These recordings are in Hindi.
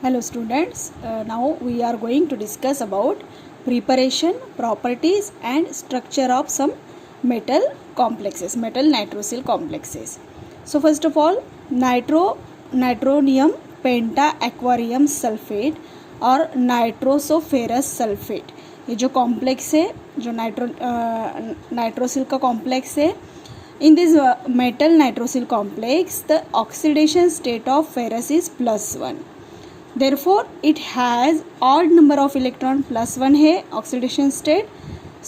Hello students, now we are going to discuss about preparation, properties and structure of some metal complexes, metal nitrosyl complexes. So first of all, nitronium pentaquarium sulfate और नाइट्रोसोफेरस सल्फेट, ये जो कॉम्प्लेक्स है, जो नाइट्रोसिल का कॉम्प्लेक्स है. In this metal nitrosyl complex, the oxidation state of ferrous is +1. Therefore, it has odd number of electron, +1 है oxidation state.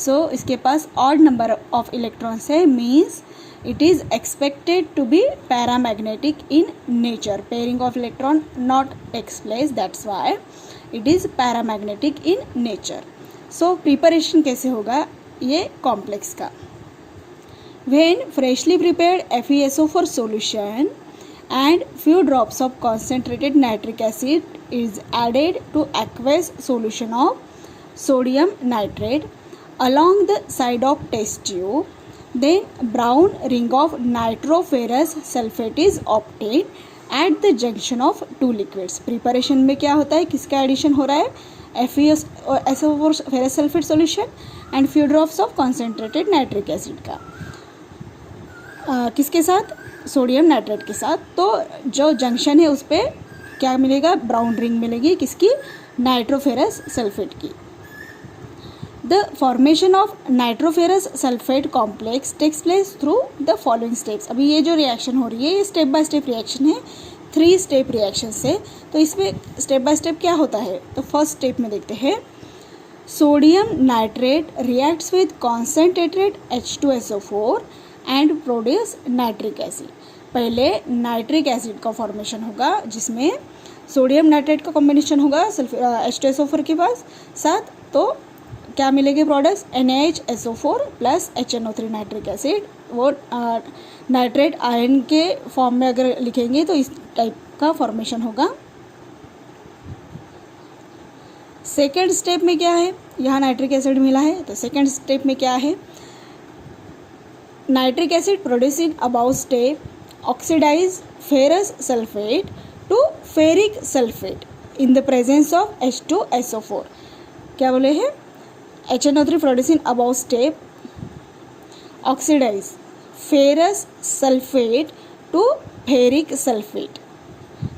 So, इसके पास odd number of electrons है, means it is expected to be paramagnetic in nature. Pairing of electron not takes place. That's why it is paramagnetic in nature. So, preparation कैसे होगा ये complex का? When freshly prepared FeSO4 solution and few drops of concentrated nitric acid is added to aqueous solution of sodium nitrate along the side of test tube, then brown ring of nitroferrous sulfate is obtained at the junction of two liquids. Preparation में क्या होता है, किसका एडिशन हो रहा है, FeSO4 ferrous sulfate solution and few drops of concentrated nitric acid का. किसके साथ, सोडियम नाइट्रेट के साथ. तो जो जंक्शन है उस पर क्या मिलेगा, ब्राउन रिंग मिलेगी, किसकी, नाइट्रोफेरस सल्फेट की. The formation of nitroferous sulphate complex takes place through the following steps. अभी ये जो रिएक्शन हो रही है ये स्टेप बाय स्टेप रिएक्शन है, 3 स्टेप रिएक्शन से. तो इसमें स्टेप बाय स्टेप क्या होता है, तो फर्स्ट स्टेप में देखते हैं. Sodium nitrate reacts with concentrated H2SO4 and produce nitric acid. पहले नाइट्रिक एसिड का फॉर्मेशन होगा जिसमें सोडियम नाइट्रेट का कॉम्बिनेशन होगा H2SO4 के पास साथ. तो क्या मिलेंगे products, NaHSO4 plus HNO3 nitric acid. वो नाइट्रेट आयन के फॉर्म में अगर लिखेंगे तो इस टाइप का फॉर्मेशन होगा. सेकेंड स्टेप में क्या है, यहाँ नाइट्रिक एसिड मिला है तो सेकेंड स्टेप में क्या है, nitric acid produced in above step oxidize ferrous sulfate to ferric sulfate in the presence of H2SO4. क्या बोले हैं, HNO3 produced in above step oxidize ferrous sulfate to ferric sulfate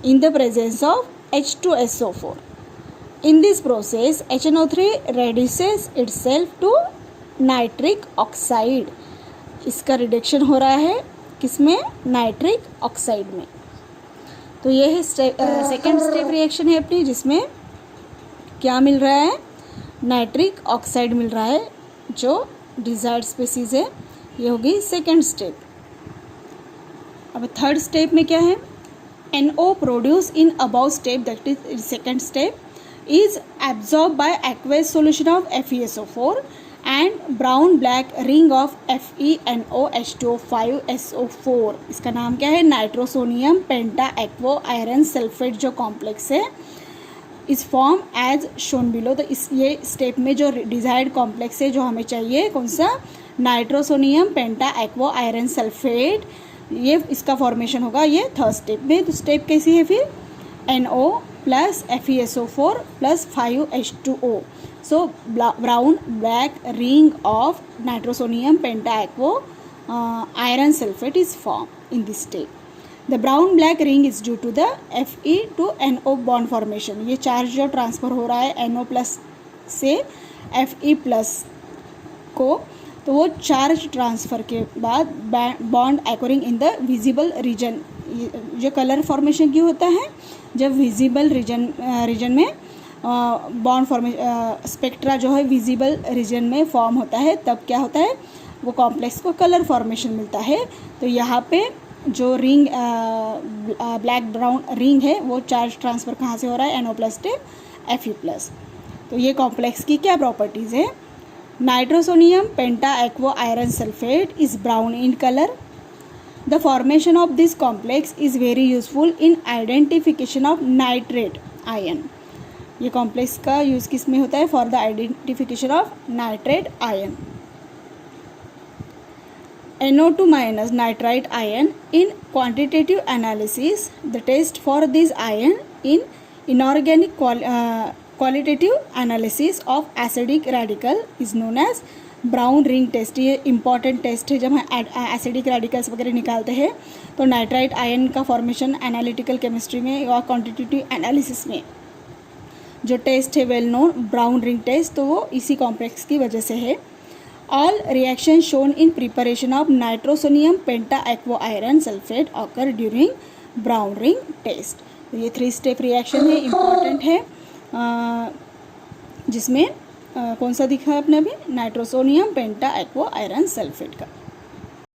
in the presence of H2SO4. In this process, HNO3 reduces itself to nitric oxide. इसका रिडक्शन हो रहा है किसमें, नाइट्रिक ऑक्साइड में. तो ये है सेकेंड स्टेप रिएक्शन है अपनी, जिसमें क्या मिल रहा है, नाइट्रिक ऑक्साइड मिल रहा है जो डिजायर्ड स्पीसीज है. ये होगी सेकेंड स्टेप. अब थर्ड स्टेप में क्या है, NO produce in above step, that is second step, is absorb by aqueous solution of FeSO4 and brown black ring of FeNOH2O5SO4. इसका नाम क्या है, nitrosonium penta aquo iron sulphate जो कॉम्प्लेक्स है, इस फॉर्म एज शोन बिलो. तो इस ये स्टेप में जो डिजायर्ड कॉम्प्लेक्स है जो हमें चाहिए, कौन सा, nitrosonium penta aquo iron sulphate, ये इसका फॉर्मेशन होगा ये थर्ड स्टेप में. तो स्टेप कैसी है फिर, NO plus FeSO4 plus 5H2O. So brown black ring of nitrosonium pentaquo iron sulfate is formed in this state. The brown black ring is due to the Fe to NO bond formation. ये चार्ज जो ट्रांसफ़र हो रहा है NO प्लस से Fe प्लस को, तो वो चार्ज ट्रांसफ़र के बाद bond acquiring in the visible region. जो कलर फॉर्मेशन क्यों होता है, जब विजिबल रीजन में बॉन्ड स्पेक्ट्रा जो है विजिबल रीजन में फॉर्म होता है, तब क्या होता है, वो कॉम्प्लेक्स को कलर फॉर्मेशन मिलता है. तो यहाँ पे जो रिंग ब्लैक ब्राउन रिंग है वो चार्ज ट्रांसफ़र कहाँ से हो रहा है, NO प्लस से Fe प्लस. तो ये कॉम्प्लेक्स की क्या प्रॉपर्टीज़ है, nitrosonium penta aquo iron sulphate is brown in colour. The formation of this complex is very useful in identification of nitrate ion. ये कॉम्प्लेक्स का यूज़ किस में होता है, for the identification of nitrate ion. NO2 minus nitrite ion in quantitative analysis. The test for this ion in inorganic qualitative analysis of acidic radical is known as brown ring test. ये इंपॉर्टेंट टेस्ट है जब हम एसिडिक रेडिकल्स वगैरह निकालते हैं तो नाइट्राइट आयन का फॉर्मेशन एनालिटिकल केमिस्ट्री में और क्वांटिटेटिव एनालिसिस में जो टेस्ट है well known brown ring test, तो वो इसी कॉम्प्लेक्स की वजह से है। All reaction shown in preparation of nitrosonium penta aqua iron sulphate occur during brown ring test. तो ये 3 स्टेप रिएक्शन है, इम्पॉर्टेंट है, जिसमें कौन सा दिखा है अपने अभी, nitrosonium penta aqua iron sulphate का।